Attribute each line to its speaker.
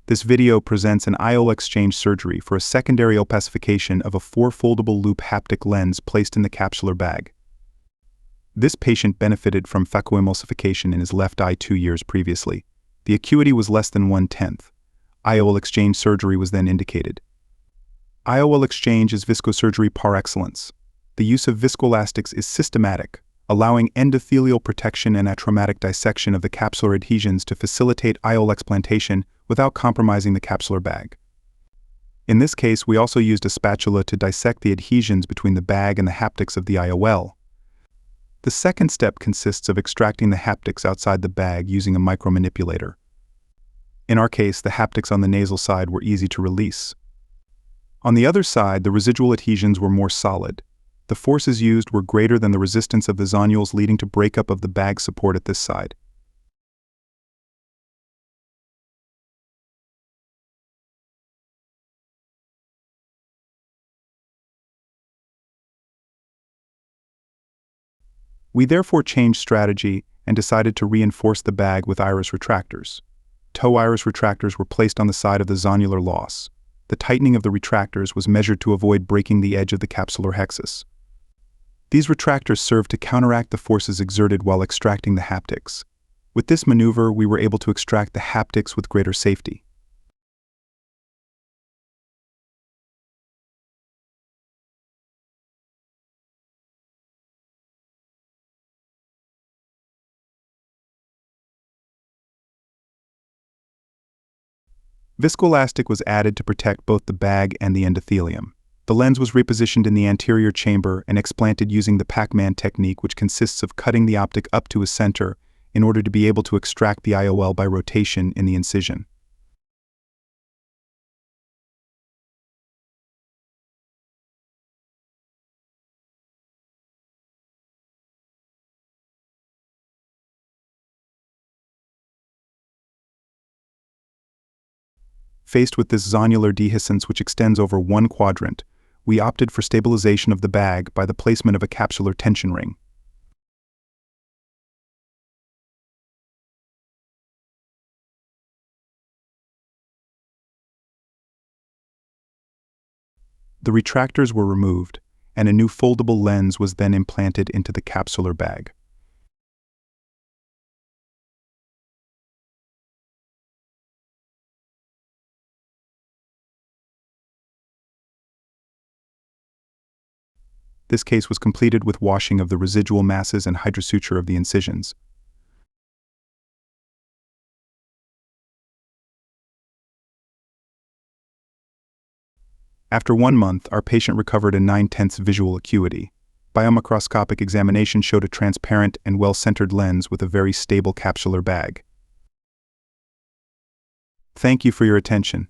Speaker 1: This video presents an IOL exchange surgery for a secondary opacification of a 4-foldable loop haptic lens placed in the capsular bag. This patient benefited from phacoemulsification in his left eye 2 years previously. The acuity was less than 1/10. IOL exchange surgery was then indicated. IOL exchange is viscosurgery par excellence. The use of viscoelastics is systematic, allowing endothelial protection and atraumatic dissection of the capsular adhesions to facilitate IOL explantation without compromising the capsular bag. In this case, we also used a spatula to dissect the adhesions between the bag and the haptics of the IOL. The second step consists of extracting the haptics outside the bag using a micromanipulator. In our case, the haptics on the nasal side were easy to release. On the other side, the residual adhesions were more solid. The forces used were greater than the resistance of the zonules, leading to breakup of the bag support at this side. We therefore changed strategy and decided to reinforce the bag with iris retractors. TYO iris retractors were placed on the side of the zonular loss. The tightening of the retractors was measured to avoid breaking the edge of the capsular hexus. These retractors served to counteract the forces exerted while extracting the haptics. With this maneuver, we were able to extract the haptics with greater safety. Viscoelastic was added to protect both the bag and the endothelium. The lens was repositioned in the anterior chamber and explanted using the Pac-Man technique, which consists of cutting the optic up to a center in order to be able to extract the IOL by rotation in the incision. Faced with this zonular dehiscence which extends over one quadrant, we opted for stabilization of the bag by the placement of a capsular tension ring. The retractors were removed, and a new foldable lens was then implanted into the capsular bag. This case was completed with washing of the residual masses and hydrosuture of the incisions. After 1 month, our patient recovered a 9/10 visual acuity. Biomicroscopic examination showed a transparent and well-centered lens with a very stable capsular bag. Thank you for your attention.